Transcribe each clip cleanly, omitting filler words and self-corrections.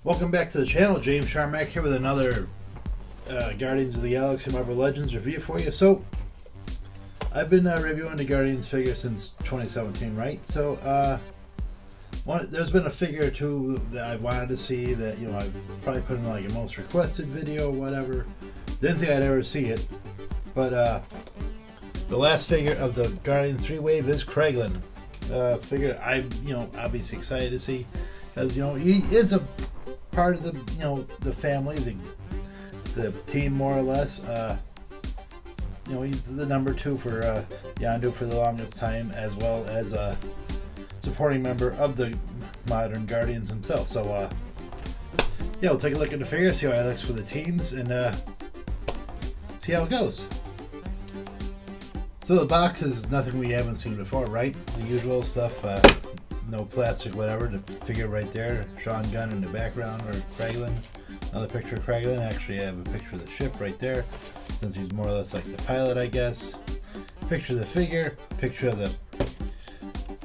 Welcome back to the channel. James Sharmack here with another Guardians of the Galaxy Marvel Legends review for you. So, I've been reviewing the Guardians figure since 2017, right? So, there's been a figure or two that I wanted to see that, I've probably put in like a most requested video or whatever. Didn't think I'd ever see it. But, the last figure of the Guardians 3 wave is Craglin. Figure I'm, obviously excited to see. Because, he is a part of the, the family, the team more or less. He's the number 2 for Yondu for the longest time, as well as a supporting member of the modern Guardians himself. So, we'll take a look at the figure, see how it looks for the teams, and see how it goes. So the box is nothing we haven't seen before, right? The usual stuff. No plastic, whatever. The figure right there, Sean Gunn in the background, or Craglin. Another picture of Craglin. Actually, I have a picture of the ship right there, since he's more or less like the pilot, I guess. Picture of the figure. Picture of the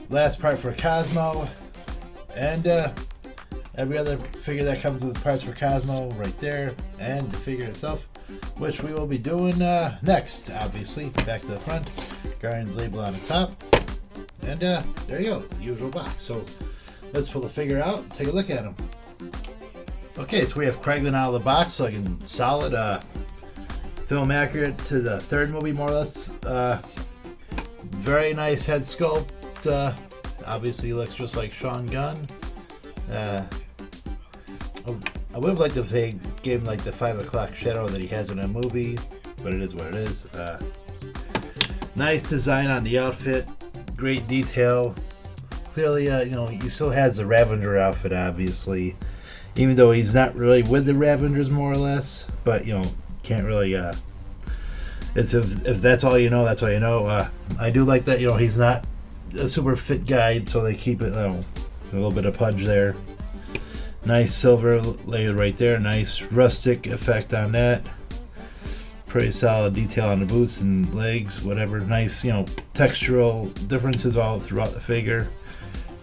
last part for Cosmo, and every other figure that comes with parts for Cosmo right there, and the figure itself, which we will be doing next. Obviously, back to the front. Guardians label on the top. And there you go, the usual box. So let's pull the figure out and take a look at him. Okay, so we have Craglin out of the box, so solid, film accurate to the third movie, more or less. Very nice head sculpt. Obviously looks just like Sean Gunn. I would have liked if they gave him like the 5 o'clock shadow that he has in a movie, but it is what it is. Nice design on the outfit. Great detail. Clearly, he still has the Ravager outfit, obviously, even though he's not really with the Ravengers, more or less. But can't really. It's if that's all you know, that's all you know. I do like that. He's not a super fit guy, so they keep it a little bit of pudge there. Nice silver layer right there. Nice rustic effect on that. Pretty solid detail on the boots and legs, whatever. Nice, textural differences all throughout the figure.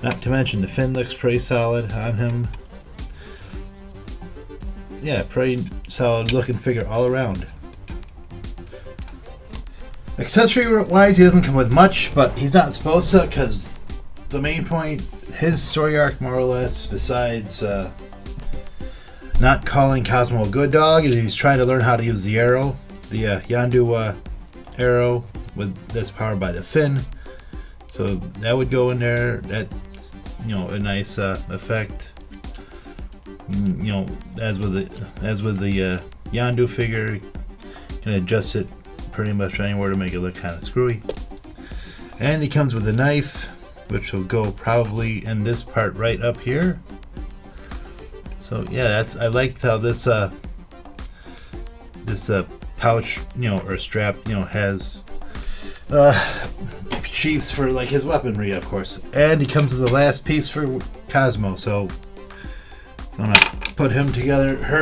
Not to mention the fin looks pretty solid on him. Yeah, pretty solid looking figure all around. Accessory wise, he doesn't come with much, but he's not supposed to, because the main point, his story arc more or less, besides not calling Cosmo a good dog, is he's trying to learn how to use the arrow. The Yondu arrow that's powered by the fin, so that would go in there. That's a nice effect. As with the Yondu figure, you can adjust it pretty much anywhere to make it look kind of screwy. And he comes with a knife, which will go probably in this part right up here. So yeah, I liked how this pouch, or strap, has sheaths for like his weaponry, of course. And he comes with the last piece for Cosmo, so I'm gonna put her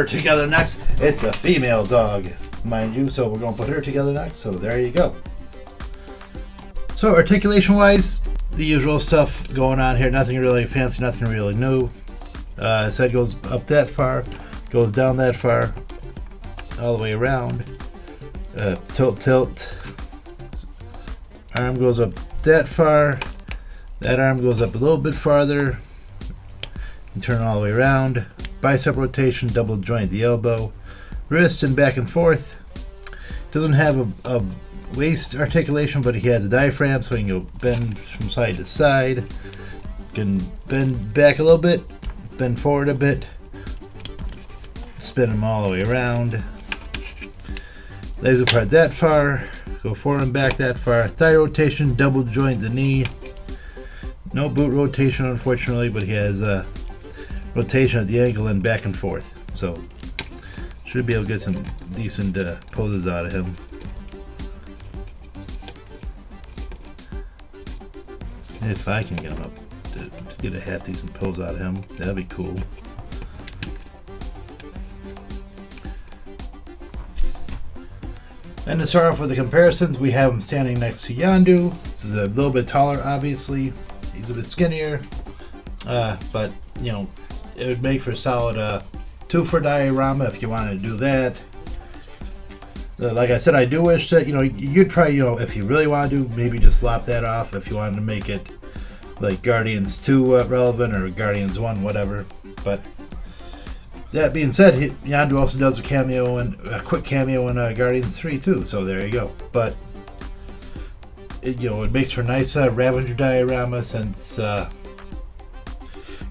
together next. It's a female dog, mind you, so we're gonna put her together next. So there you go. So articulation wise, the usual stuff going on here. Nothing really fancy, nothing really new. His head goes up that far, goes down that far, all the way around. Tilt. Arm goes up that far. That arm goes up a little bit farther. And turn all the way around. Bicep rotation, double joint the elbow. Wrist and back and forth. Doesn't have a waist articulation, but he has a diaphragm, so he can go bend from side to side. Can bend back a little bit, bend forward a bit. Spin him all the way around. Legs apart that far, go forward and back that far. Thigh rotation, double joint the knee. No boot rotation, unfortunately, but he has rotation at the ankle and back and forth. So, should be able to get some decent poses out of him. If I can get him up to get a half decent pose out of him, that'd be cool. And to start off with the comparisons, we have him standing next to Yondu. This is a little bit taller, obviously. He's a bit skinnier, but it would make for a solid 2 for diorama if you wanted to do that. Like I said, I do wish that, you'd probably, if you really want to do, maybe just slap that off if you wanted to make it like Guardians 2 relevant or Guardians 1, whatever. But that being said, Yondu also does a quick cameo in Guardians 3 too, so there you go. But it makes for a nice Ravager diorama since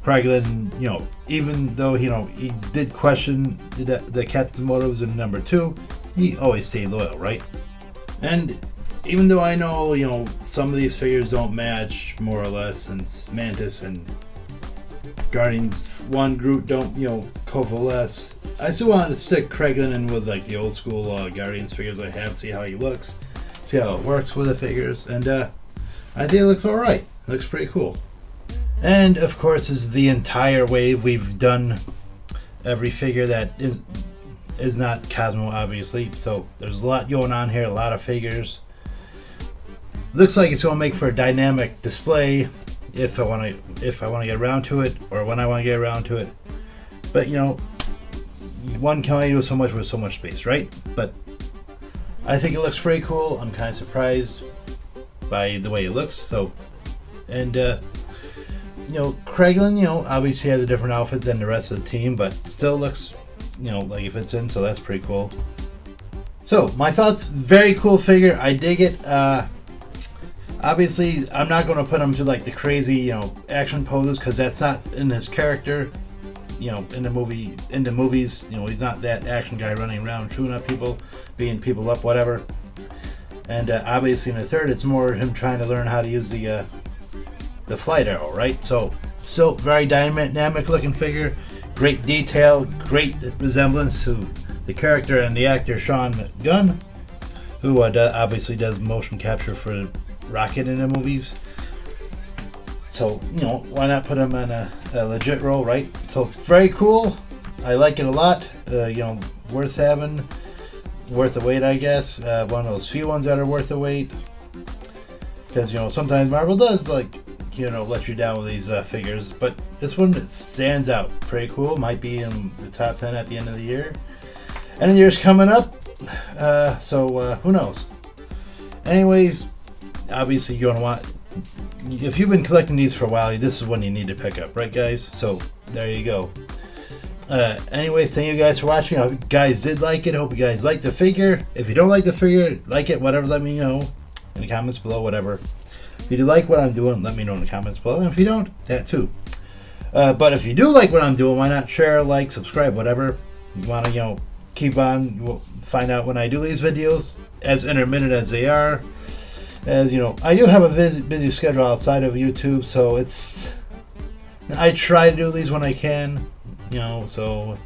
Craglin, even though he did question the captain's motives in number 2, he always stayed loyal, right? And even though I know, some of these figures don't match more or less, since Mantis and Guardians 1 Groot don't, coalesce, I still wanted to stick Craglin in with like the old school Guardians figures I have, see how he looks, see how it works with the figures, and I think it looks alright. Looks pretty cool. And of course, is the entire wave. We've done every figure that is not Cosmo, obviously. So there's a lot going on here, a lot of figures. Looks like it's going to make for a dynamic display if I want to get around to it, or when I want to get around to it. But one can only do so much with so much space, right? But I think it looks pretty cool. I'm kind of surprised by the way it looks. So, and Craglin, obviously has a different outfit than the rest of the team, but still looks, like it fits in, so that's pretty cool. So, my thoughts, very cool figure. I dig it. Obviously, I'm not going to put him to like the crazy, action poses, because that's not in his character. In the movies, he's not that action guy running around shooting at people, beating people up, whatever. And obviously in the third, it's more him trying to learn how to use the flight arrow, right? So, still very dynamic looking figure, great detail, great resemblance to the character and the actor Sean Gunn, who obviously does motion capture for Rocket in the movies. So, why not put him in a legit role, right? So, very cool. I like it a lot. Worth having. Worth the wait, I guess. One of those few ones that are worth the wait. Because, sometimes Marvel does, let you down with these figures. But this one stands out. Pretty cool. Might be in the top 10 at the end of the year. And the year's coming up. So, who knows? Anyways, obviously, you're going to want... If you've been collecting these for a while, this is one you need to pick up, right, guys? So, there you go. Anyways, thank you guys for watching. I hope you guys did like it. I hope you guys liked the figure. If you don't like the figure, like it, whatever, let me know in the comments below, whatever. If you do like what I'm doing, let me know in the comments below. And if you don't, that too. But if you do like what I'm doing, why not share, like, subscribe, whatever. You want to, keep on, find out when I do these videos, as intermittent as they are. As I do have a busy schedule outside of YouTube, so I try to do these when I can, so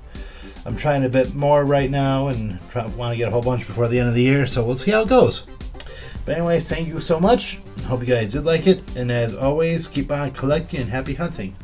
I'm trying a bit more right now and want to get a whole bunch before the end of the year, so we'll see how it goes. But anyways, thank you so much. Hope you guys did like it, and as always, keep on collecting and happy hunting.